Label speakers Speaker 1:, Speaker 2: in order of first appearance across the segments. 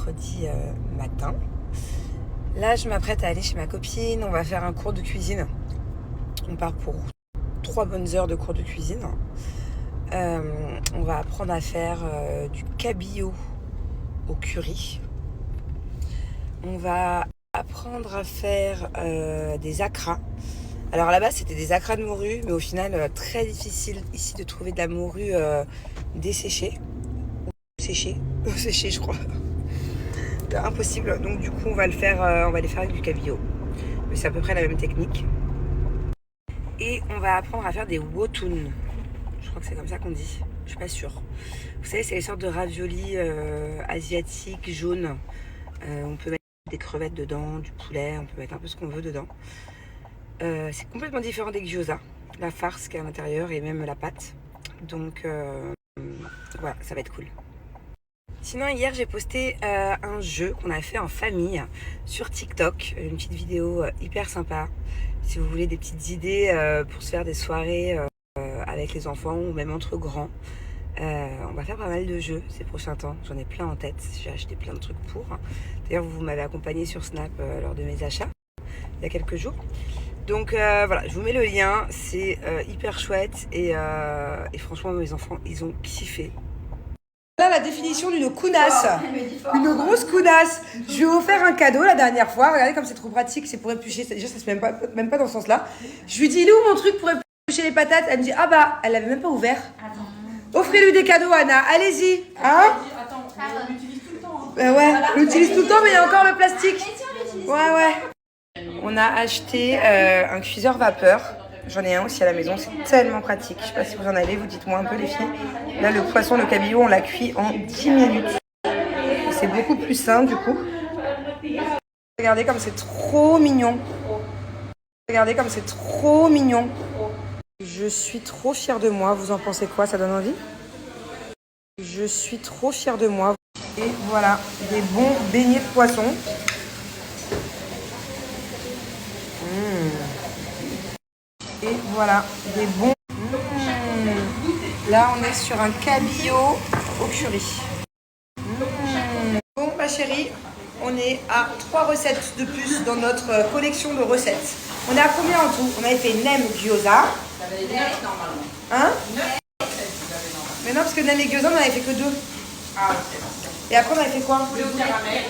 Speaker 1: mercredi matin. Là, je m'apprête à aller chez ma copine. On va faire un cours de cuisine. On part pour 3 bonnes heures de cours de cuisine. On va apprendre à faire du cabillaud au curry. On va apprendre à faire des acras. Alors à la base, c'était des acras de morue, mais au final, très difficile ici de trouver de la morue desséchée. Séchée, séchée, je crois. Impossible. Donc du coup, on va les faire avec du cabillaud. Mais c'est à peu près la même technique. Et on va apprendre à faire des wotun. Je crois que c'est comme ça qu'on dit. Je suis pas sûre. Vous savez, c'est les sortes de raviolis asiatiques jaunes. On peut mettre des crevettes dedans, du poulet, on peut mettre un peu ce qu'on veut dedans. C'est complètement différent des gyoza, la farce qui est à l'intérieur et même la pâte. Donc voilà, ça va être cool. Sinon, hier, j'ai posté un jeu qu'on a fait en famille sur TikTok. Une petite vidéo hyper sympa. Si vous voulez des petites idées pour se faire des soirées avec les enfants ou même entre grands. On va faire pas mal de jeux ces prochains temps. J'en ai plein en tête. J'ai acheté plein de trucs pour. D'ailleurs, vous m'avez accompagné sur Snap lors de mes achats il y a quelques jours. Donc voilà, je vous mets le lien. C'est hyper chouette et franchement, mes enfants, ils ont kiffé. Voilà la définition d'une counasse. Une grosse counasse. Je lui ai offert un cadeau la dernière fois. Regardez comme c'est trop pratique, c'est pour éplucher. Déjà, ça se met même pas dans ce sens-là. Je lui dis, il est où mon truc pour éplucher les patates? Elle me dit, ah bah, elle l'avait même pas ouvert. Offrez-lui des cadeaux, Anna. Allez-y. Hein?
Speaker 2: Attends, on l'utilise tout le temps.
Speaker 1: Ouais, on l'utilise tout le temps, mais il y a encore le plastique. Ouais. On a acheté un cuiseur vapeur. J'en ai un aussi à la maison, c'est tellement pratique. Je sais pas si vous en avez, vous dites-moi un peu les filles. Là, le poisson, le cabillaud, on l'a cuit en 10 minutes. C'est beaucoup plus sain du coup. Regardez comme c'est trop mignon. Regardez comme c'est trop mignon. Je suis trop fière de moi. Vous en pensez quoi? Ça donne envie? Je suis trop fière de moi. Et voilà, des bons beignets de poisson. Et voilà, des bons... Là, on est sur un cabillaud au curry. Bon, ma chérie, on est à 3 recettes de plus dans notre collection de recettes. On est à combien en tout? On avait fait nem gyoza.
Speaker 2: Normalement.
Speaker 1: Hein? Mais non, parce que nem et gyoza, on n'avait fait que 2.
Speaker 2: Ah, ok.
Speaker 1: Et après, on avait fait quoi?
Speaker 2: Le caramel,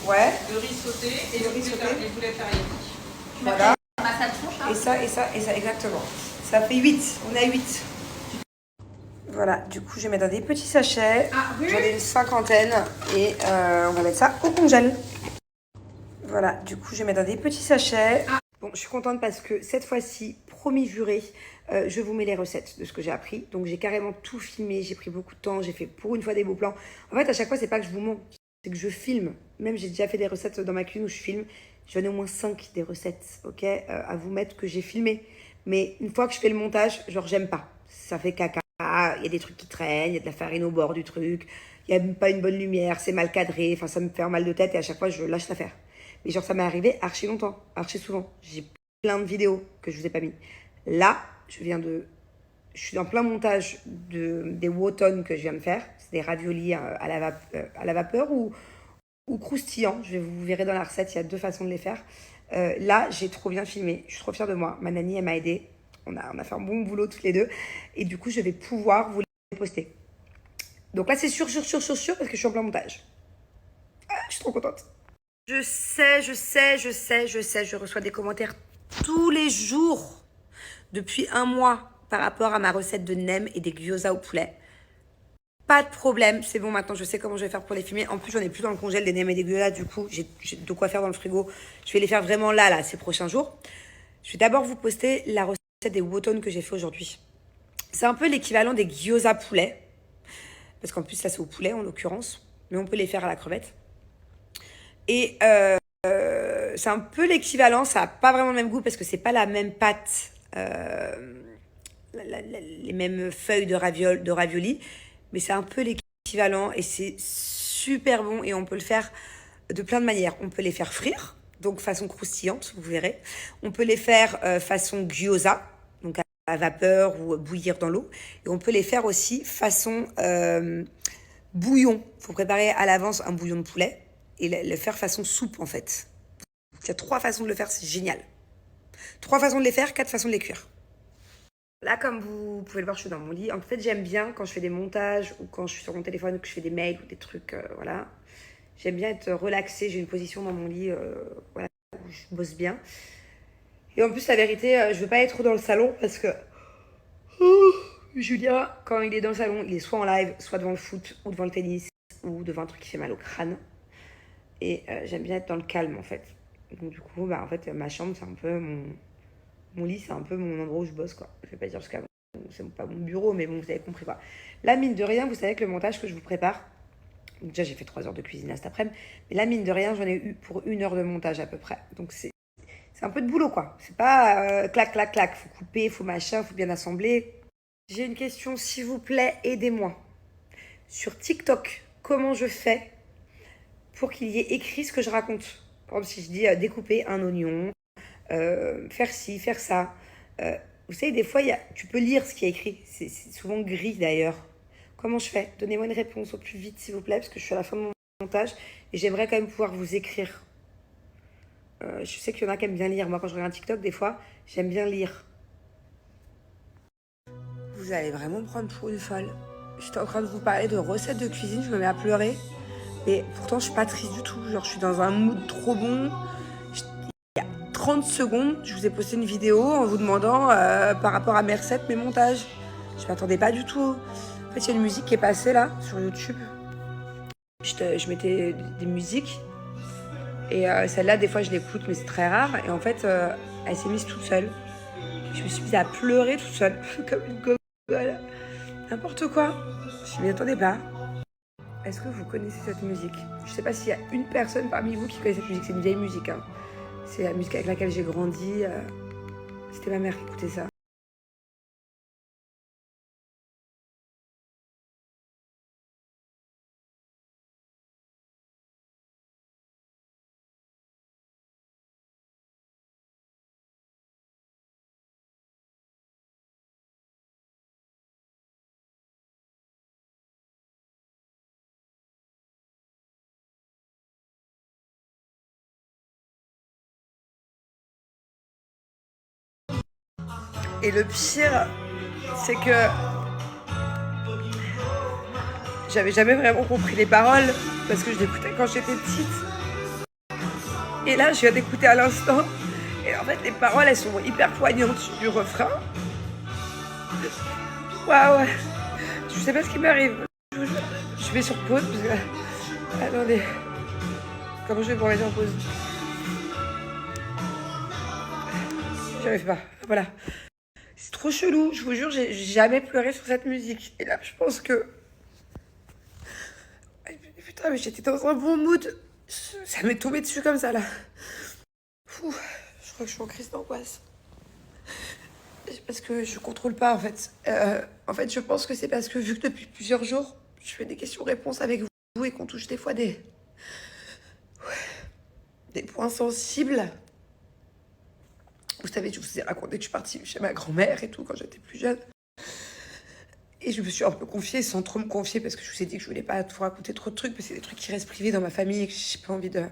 Speaker 1: Ouais.
Speaker 2: le riz sauté et
Speaker 1: Le riz sauté.
Speaker 2: les boulettes teriyaki.
Speaker 1: Voilà.
Speaker 2: Ça
Speaker 1: Et ça, exactement. Ça fait 8. On est à 8. Voilà, du coup, je vais mettre dans des petits sachets. J'en ai une 50aine et on va mettre ça au congèle. Voilà, du coup, je vais mettre dans des petits sachets. Bon, je suis contente parce que cette fois-ci, promis juré, je vous mets les recettes de ce que j'ai appris. Donc, j'ai carrément tout filmé. J'ai pris beaucoup de temps. J'ai fait pour une fois des beaux plans. En fait, à chaque fois, c'est pas que je vous montre, c'est que je filme. Même, j'ai déjà fait des recettes dans ma cuisine où je filme. J'en ai au moins 5 des recettes, ok, à vous mettre que j'ai filmé. Mais une fois que je fais le montage, genre, j'aime pas. Ça fait caca. Il y a des trucs qui traînent, il y a de la farine au bord du truc. Il n'y a même pas une bonne lumière, c'est mal cadré. Enfin, ça me fait un mal de tête et à chaque fois, je lâche l'affaire. Mais genre, ça m'est arrivé archi longtemps, archi souvent. J'ai plein de vidéos que je vous ai pas mis. Là, je suis en plein montage des wotton que je viens de faire. C'est des raviolis à la vapeur ou croustillants. Vous verrez dans la recette, il y a 2 façons de les faire. Là, j'ai trop bien filmé. Je suis trop fière de moi. Ma nanny, elle m'a aidée. On a fait un bon boulot toutes les deux. Et du coup, je vais pouvoir vous les poster. Donc là, c'est sûr, parce que je suis en plein montage. Je suis trop contente. Je sais. Je reçois des commentaires tous les jours depuis 1 mois par rapport à ma recette de nem et des gyoza au poulet. Pas de problème, c'est bon maintenant, je sais comment je vais faire pour les filmer. En plus, j'en ai plus dans le congèle des nems et des gyoza, du coup, j'ai de quoi faire dans le frigo. Je vais les faire vraiment là, ces prochains jours. Je vais d'abord vous poster la recette des wotton que j'ai fait aujourd'hui. C'est un peu l'équivalent des gyoza poulet, parce qu'en plus, ça c'est au poulet en l'occurrence, mais on peut les faire à la crevette. Et c'est un peu l'équivalent, ça n'a pas vraiment le même goût parce que c'est pas la même pâte, les mêmes feuilles de ravioli, mais c'est un peu l'équivalent et c'est super bon et on peut le faire de plein de manières. On peut les faire frire, donc façon croustillante, vous verrez. On peut les faire façon gyoza, donc à vapeur ou bouillir dans l'eau. Et on peut les faire aussi façon bouillon. Il faut préparer à l'avance un bouillon de poulet. et le faire façon soupe en fait. Il y a 3 façons de le faire, c'est génial. 3 façons de les faire, 4 façons de les cuire. Là, comme vous pouvez le voir, je suis dans mon lit. En fait, j'aime bien quand je fais des montages ou quand je suis sur mon téléphone ou que je fais des mails ou des trucs, voilà. J'aime bien être relaxée. J'ai une position dans mon lit, voilà, où je bosse bien. Et en plus, la vérité, je veux pas être trop dans le salon parce que Julien, quand il est dans le salon, il est soit en live, soit devant le foot ou devant le tennis ou devant un truc qui fait mal au crâne. Et j'aime bien être dans le calme, en fait. Donc du coup, en fait, ma chambre, c'est un peu mon lit, c'est un peu mon endroit où je bosse, quoi. Je vais pas dire jusqu'à c'est pas mon bureau, mais bon, vous avez compris, quoi. Là, mine de rien, vous savez que le montage que je vous prépare, déjà, j'ai fait 3 heures de cuisine cet après-midi, mais là, mine de rien, j'en ai eu pour 1 heure de montage à peu près. Donc c'est un peu de boulot, quoi. C'est pas clac, clac, clac. Faut couper, faut machin, faut bien assembler. J'ai une question, s'il vous plaît, aidez-moi. Sur TikTok, comment je fais pour qu'il y ait écrit ce que je raconte? Par exemple, si je dis découper un oignon, faire ci, faire ça. Vous savez, des fois, tu peux lire ce qui est écrit. C'est souvent gris d'ailleurs. Comment je fais? Donnez-moi une réponse au plus vite, s'il vous plaît, parce que je suis à la fin de mon montage et j'aimerais quand même pouvoir vous écrire. Je sais qu'il y en a qui aiment bien lire. Moi, quand je regarde TikTok, des fois, j'aime bien lire. Vous allez vraiment me prendre pour une folle. J'étais en train de vous parler de recettes de cuisine, je me mets à pleurer. Mais pourtant, je suis pas triste du tout. Genre, je suis dans un mood trop bon. Il y a 30 secondes, je vous ai posté une vidéo en vous demandant par rapport à mes recettes, mes montages. Je m'attendais pas du tout. En fait, il y a une musique qui est passée là, sur YouTube. Je mettais des musiques. Et celle-là, des fois, je l'écoute, mais c'est très rare. Et en fait, elle s'est mise toute seule. Je me suis mise à pleurer toute seule, comme une gogole. N'importe quoi. Je m'y attendais pas. Est-ce que vous connaissez cette musique? Je sais pas s'il y a une personne parmi vous qui connaît cette musique. C'est une vieille musique, hein. C'est la musique avec laquelle j'ai grandi. C'était ma mère qui écoutait ça. Et le pire, c'est que j'avais jamais vraiment compris les paroles parce que je l'écoutais quand j'étais petite. Et là, je viens d'écouter à l'instant. Et en fait, les paroles, elles sont hyper poignantes du refrain. Waouh! Je sais pas ce qui m'arrive. Je vais sur pause parce que... Attendez. Comment je vais pour mettre en pause? J'y arrive pas. Voilà. C'est trop chelou. Je vous jure, j'ai jamais pleuré sur cette musique. Et là, je pense que... Putain, mais j'étais dans un bon mood. Ça m'est tombé dessus comme ça, là. Ouh, je crois que je suis en crise d'angoisse. Parce que je contrôle pas, en fait. En fait, je pense que c'est parce que vu que depuis plusieurs jours, je fais des questions-réponses avec vous et qu'on touche des fois des points sensibles. Vous savez, je vous ai raconté que je suis partie chez ma grand-mère et tout quand j'étais plus jeune. Et je me suis un peu confiée sans trop me confier parce que je vous ai dit que je voulais pas vous raconter trop de trucs parce que c'est des trucs qui restent privés dans ma famille et que j'ai pas envie de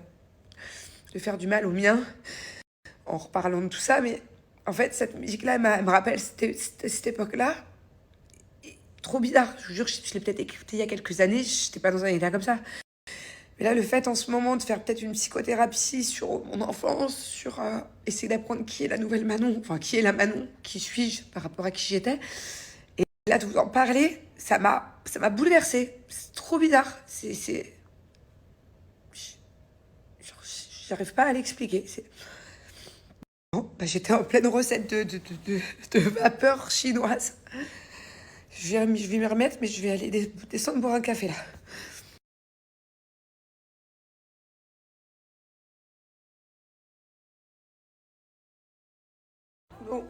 Speaker 1: faire du mal aux miens en reparlant de tout ça. Mais en fait, cette musique-là, elle me rappelle cette époque-là. Et trop bizarre. Je vous jure, je l'ai peut-être écoutée il y a quelques années. J'étais pas dans un état comme ça. Mais là, le fait en ce moment de faire peut-être une psychothérapie sur mon enfance, sur essayer d'apprendre qui est la nouvelle Manon, enfin qui est la Manon, qui suis-je par rapport à qui j'étais. Et là, de vous en parler, ça m'a bouleversée. C'est trop bizarre. J'arrive pas à l'expliquer. Bon, j'étais en pleine recette de vapeur chinoise. Je vais m'y remettre, mais je vais aller descendre boire un café là. Bon,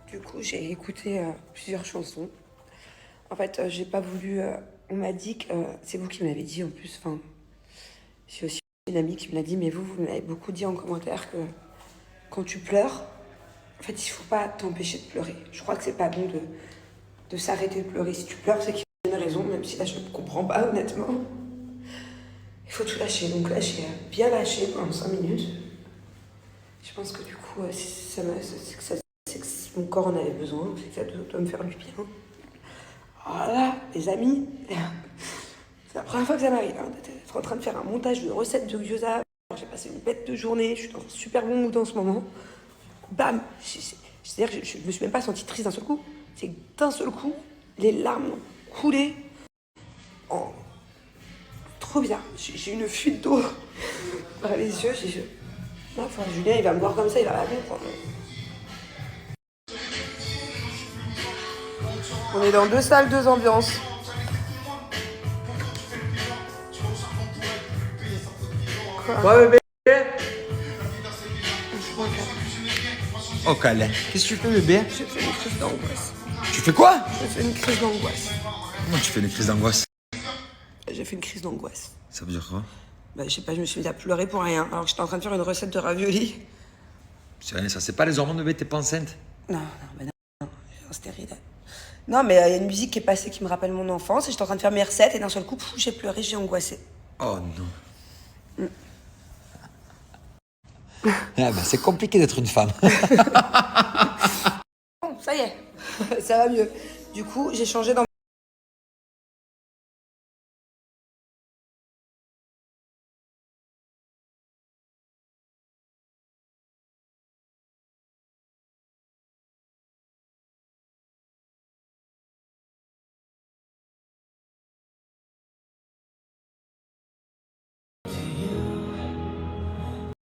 Speaker 1: du coup, j'ai écouté plusieurs chansons. En fait, j'ai pas voulu... on m'a dit que... c'est vous qui me l'avez dit en plus. Enfin, j'ai aussi une amie qui me l'a dit, mais vous m'avez beaucoup dit en commentaire que quand tu pleures, en fait, il faut pas t'empêcher de pleurer. Je crois que c'est pas bon de s'arrêter de pleurer. Si tu pleures, c'est qu'il y a une raison, même si là, je ne comprends pas, honnêtement. Il faut tout lâcher. Donc là, j'ai bien lâché pendant 5 minutes. Je pense que du coup, c'est que mon corps en avait besoin, c'est que ça doit me faire du bien. Voilà, les amis, c'est la première fois que ça m'arrive, hein, d'être en train de faire un montage de recettes de gyoza. J'ai passé une bête de journée, je suis dans un super bon mood en ce moment. Bam, c'est-à-dire que je me suis même pas sentie triste d'un seul coup. C'est que d'un seul coup, les larmes ont coulé. En... Trop bizarre, j'ai une fuite d'eau par les yeux. Enfin, Julien, il va me voir comme ça, il va la comprendre. On est dans 2 salles, 2 ambiances. Quoi?
Speaker 3: Ouais, bébé.
Speaker 4: Oh, Calais, qu'est-ce que tu fais, bébé?
Speaker 1: Je fais une crise d'angoisse.
Speaker 4: Tu fais quoi?
Speaker 1: Je fais une crise d'angoisse.
Speaker 4: Comment tu fais une crise d'angoisse?
Speaker 1: J'ai fait une crise d'angoisse.
Speaker 4: Ça veut dire quoi?
Speaker 1: Bah, je sais pas, je me suis mise à pleurer pour rien, alors que j'étais en train de faire une recette de ravioli.
Speaker 4: C'est rien, ça, c'est pas les hormones, bébé, t'es pas enceinte?
Speaker 1: Non, c'est stérile. Non, mais il y a une musique qui est passée qui me rappelle mon enfance, et j'étais en train de faire mes recettes, et d'un seul coup, j'ai pleuré, j'ai angoissé.
Speaker 4: Oh non. Ah ben, c'est compliqué d'être une femme.
Speaker 1: Bon, ça y est, ça va mieux. Du coup, j'ai changé d'ambiance.